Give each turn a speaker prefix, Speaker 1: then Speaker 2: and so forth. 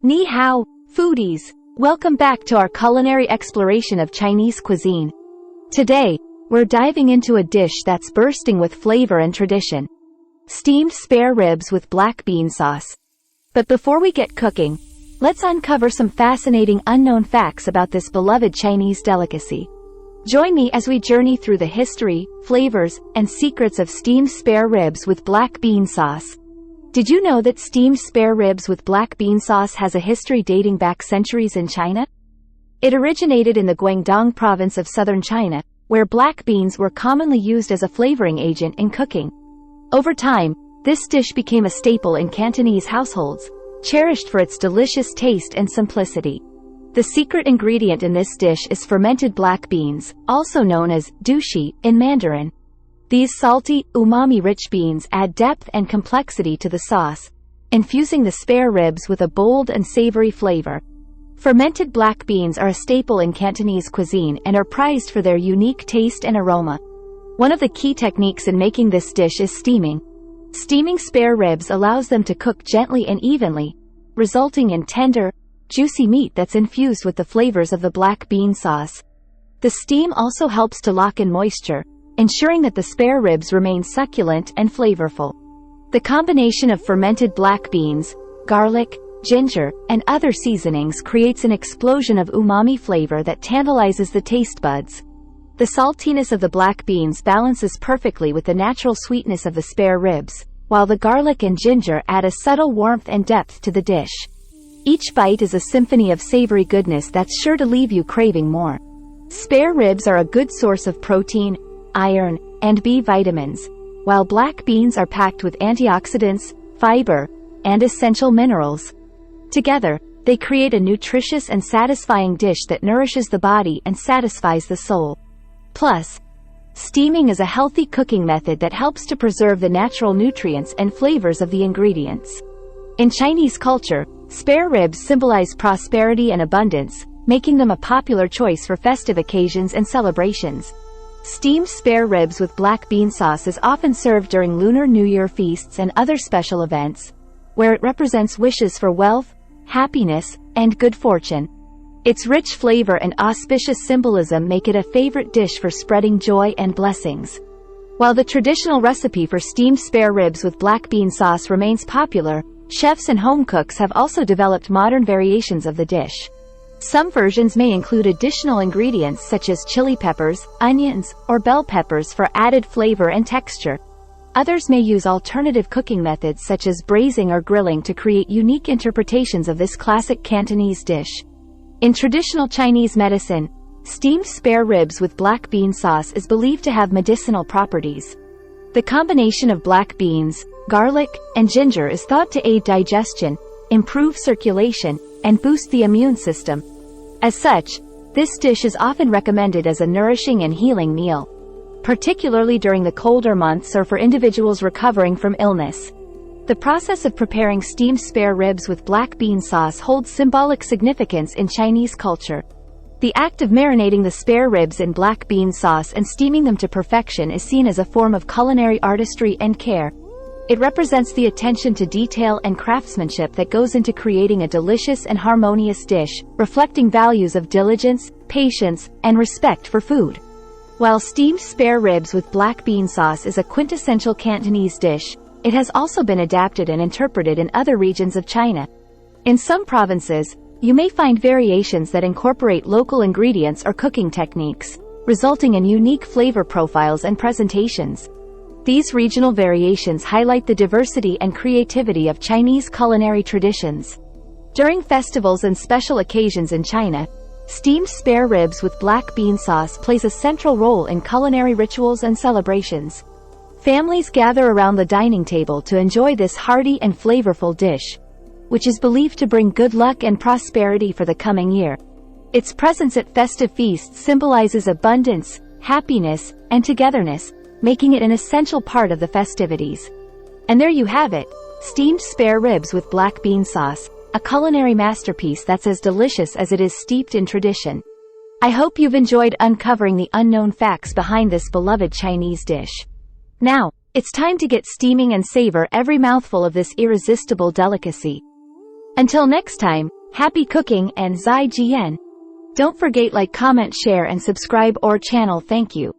Speaker 1: Ni hao, foodies! Welcome back to our culinary exploration of Chinese cuisine. Today, we're diving into a dish that's bursting with flavor and tradition. Steamed spare ribs with black bean sauce. But before we get cooking, let's uncover some fascinating unknown facts about this beloved Chinese delicacy. Join me as we journey through the history, flavors, and secrets of steamed spare ribs with black bean sauce. Did you know that steamed spare ribs with black bean sauce has a history dating back centuries in China? It originated in the Guangdong province of southern China, where black beans were commonly used as a flavoring agent in cooking. Over time, this dish became a staple in Cantonese households, cherished for its delicious taste and simplicity. The secret ingredient in this dish is fermented black beans, also known as dushi in Mandarin. These salty, umami-rich beans add depth and complexity to the sauce, infusing the spare ribs with a bold and savory flavor. Fermented black beans are a staple in Cantonese cuisine and are prized for their unique taste and aroma. One of the key techniques in making this dish is steaming. Steaming spare ribs allows them to cook gently and evenly, resulting in tender, juicy meat that's infused with the flavors of the black bean sauce. The steam also helps to lock in moisture, ensuring that the spare ribs remain succulent and flavorful. The combination of fermented black beans, garlic, ginger, and other seasonings creates an explosion of umami flavor that tantalizes the taste buds. The saltiness of the black beans balances perfectly with the natural sweetness of the spare ribs, while the garlic and ginger add a subtle warmth and depth to the dish. Each bite is a symphony of savory goodness that's sure to leave you craving more. Spare ribs are a good source of protein, iron, and B vitamins, while black beans are packed with antioxidants, fiber, and essential minerals. Together, they create a nutritious and satisfying dish that nourishes the body and satisfies the soul. Plus, steaming is a healthy cooking method that helps to preserve the natural nutrients and flavors of the ingredients. In Chinese culture, spare ribs symbolize prosperity and abundance, making them a popular choice for festive occasions and celebrations. Steamed spare ribs with black bean sauce is often served during Lunar New Year feasts and other special events, where it represents wishes for wealth, happiness, and good fortune. Its rich flavor and auspicious symbolism make it a favorite dish for spreading joy and blessings. While the traditional recipe for steamed spare ribs with black bean sauce remains popular, chefs and home cooks have also developed modern variations of the dish. Some versions may include additional ingredients such as chili peppers, onions, or bell peppers for added flavor and texture. Others may use alternative cooking methods such as braising or grilling to create unique interpretations of this classic Cantonese dish. In traditional Chinese medicine, steamed spare ribs with black bean sauce is believed to have medicinal properties. The combination of black beans, garlic, and ginger is thought to aid digestion, improve circulation, and boost the immune system. As such, this dish is often recommended as a nourishing and healing meal, particularly during the colder months or for individuals recovering from illness. The process of preparing steamed spare ribs with black bean sauce holds symbolic significance in Chinese culture. The act of marinating the spare ribs in black bean sauce and steaming them to perfection is seen as a form of culinary artistry and care. It represents the attention to detail and craftsmanship that goes into creating a delicious and harmonious dish, reflecting values of diligence, patience, and respect for food. While steamed spare ribs with black bean sauce is a quintessential Cantonese dish, it has also been adapted and interpreted in other regions of China. In some provinces, you may find variations that incorporate local ingredients or cooking techniques, resulting in unique flavor profiles and presentations. These regional variations highlight the diversity and creativity of Chinese culinary traditions. During festivals and special occasions in China, steamed spare ribs with black bean sauce plays a central role in culinary rituals and celebrations. Families gather around the dining table to enjoy this hearty and flavorful dish, which is believed to bring good luck and prosperity for the coming year. Its presence at festive feasts symbolizes abundance, happiness, and togetherness, making it an essential part of the festivities. And there you have it, steamed spare ribs with black bean sauce, a culinary masterpiece that's as delicious as it is steeped in tradition. I hope you've enjoyed uncovering the unknown facts behind this beloved Chinese dish. Now, it's time to get steaming and savor every mouthful of this irresistible delicacy. Until next time, happy cooking and zhēng. Don't forget like, comment, share and subscribe our channel. Thank you.